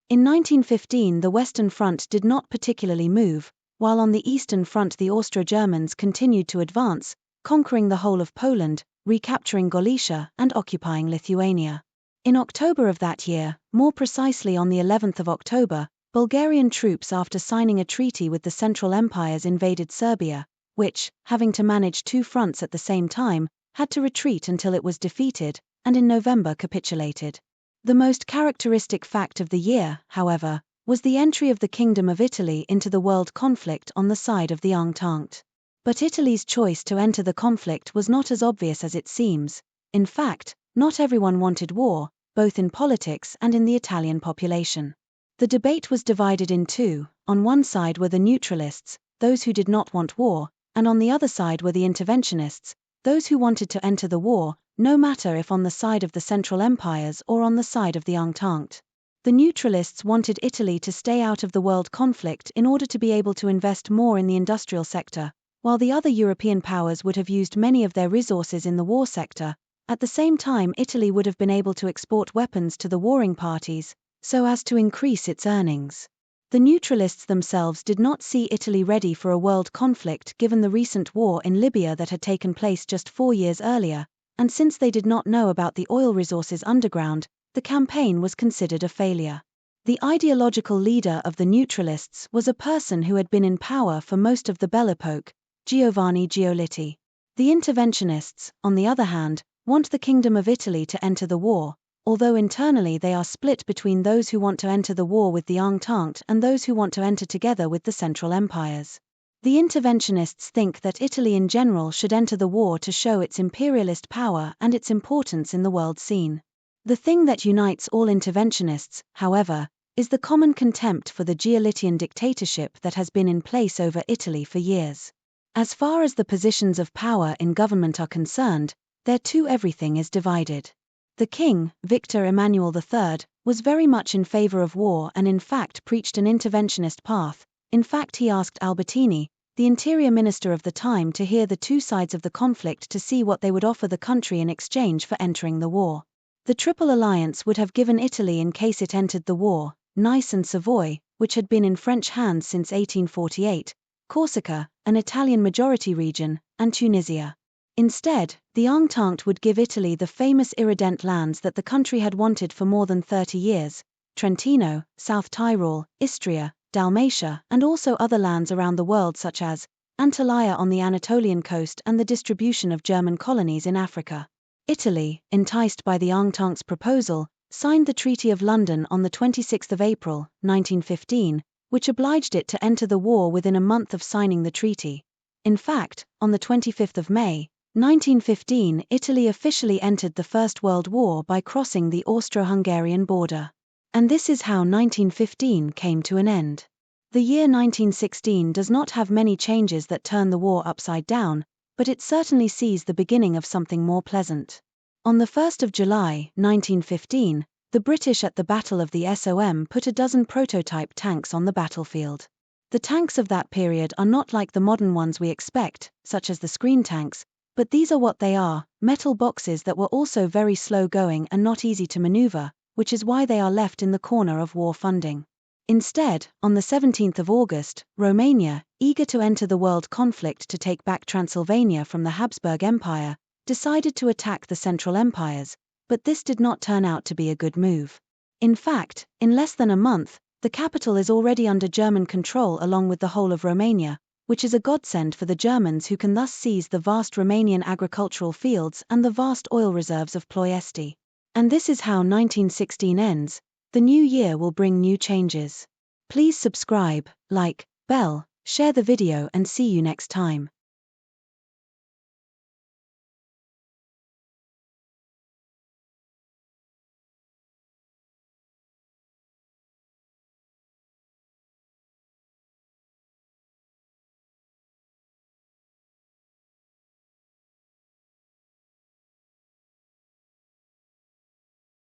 In 1915 the Western Front did not particularly move, while on the Eastern Front the Austro-Germans continued to advance, conquering the whole of Poland, recapturing Galicia, and occupying Lithuania. In October of that year, more precisely on the 11th of October, Bulgarian troops, after signing a treaty with the Central Empires, invaded Serbia, which, having to manage two fronts at the same time, had to retreat until it was defeated, and in November capitulated. The most characteristic fact of the year, however, was the entry of the Kingdom of Italy into the world conflict on the side of the Entente. But Italy's choice to enter the conflict was not as obvious as it seems. In fact, not everyone wanted war, both in politics and in the Italian population. The debate was divided in two. On one side were the neutralists, those who did not want war, and on the other side were the interventionists, those who wanted to enter the war, no matter if on the side of the Central Empires or on the side of the Entente. The neutralists wanted Italy to stay out of the world conflict in order to be able to invest more in the industrial sector, while the other European powers would have used many of their resources in the war sector. At the same time, Italy would have been able to export weapons to the warring parties, so as to increase its earnings. The neutralists themselves did not see Italy ready for a world conflict given the recent war in Libya that had taken place just 4 years earlier, and since they did not know about the oil resources underground, the campaign was considered a failure. The ideological leader of the neutralists was a person who had been in power for most of the Belle Epoque, Giovanni Giolitti. The interventionists, on the other hand, want the Kingdom of Italy to enter the war, although internally they are split between those who want to enter the war with the Entente and those who want to enter together with the Central Empires. The interventionists think that Italy in general should enter the war to show its imperialist power and its importance in the world scene. The thing that unites all interventionists, however, is the common contempt for the Giolittian dictatorship that has been in place over Italy for years. As far as the positions of power in government are concerned, there too everything is divided. The king, Victor Emmanuel III, was very much in favor of war and in fact preached an interventionist path. In fact, he asked Albertini, the interior minister of the time, to hear the two sides of the conflict to see what they would offer the country in exchange for entering the war. The Triple Alliance would have given Italy in case it entered the war, Nice and Savoy, which had been in French hands since 1848, Corsica, an Italian majority region, and Tunisia. Instead, the Entente would give Italy the famous Irredent lands that the country had wanted for more than 30 years, Trentino, South Tyrol, Istria, Dalmatia, and also other lands around the world such as Antalya on the Anatolian coast and the distribution of German colonies in Africa. Italy, enticed by the Entente's proposal, signed the Treaty of London on the 26th of April, 1915, which obliged it to enter the war within a month of signing the treaty. In fact, on the 25th of May, 1915, Italy officially entered the First World War by crossing the Austro-Hungarian border. And this is how 1915 came to an end. The year 1916 does not have many changes that turn the war upside down, but it certainly sees the beginning of something more pleasant. On the 1st of July, 1915, the British at the Battle of the Somme put a dozen prototype tanks on the battlefield. The tanks of that period are not like the modern ones we expect, such as the screen tanks, but these are what they are, metal boxes that were also very slow going and not easy to maneuver, which is why they are left in the corner of war funding. Instead, on the 17th of August, Romania, eager to enter the world conflict to take back Transylvania from the Habsburg Empire, decided to attack the Central Empires, but this did not turn out to be a good move. In fact, in less than a month, the capital is already under German control along with the whole of Romania, which is a godsend for the Germans who can thus seize the vast Romanian agricultural fields and the vast oil reserves of Ploiesti. And this is how 1916 ends. The new year will bring new changes. Please subscribe, like, bell, share the video and see you next time.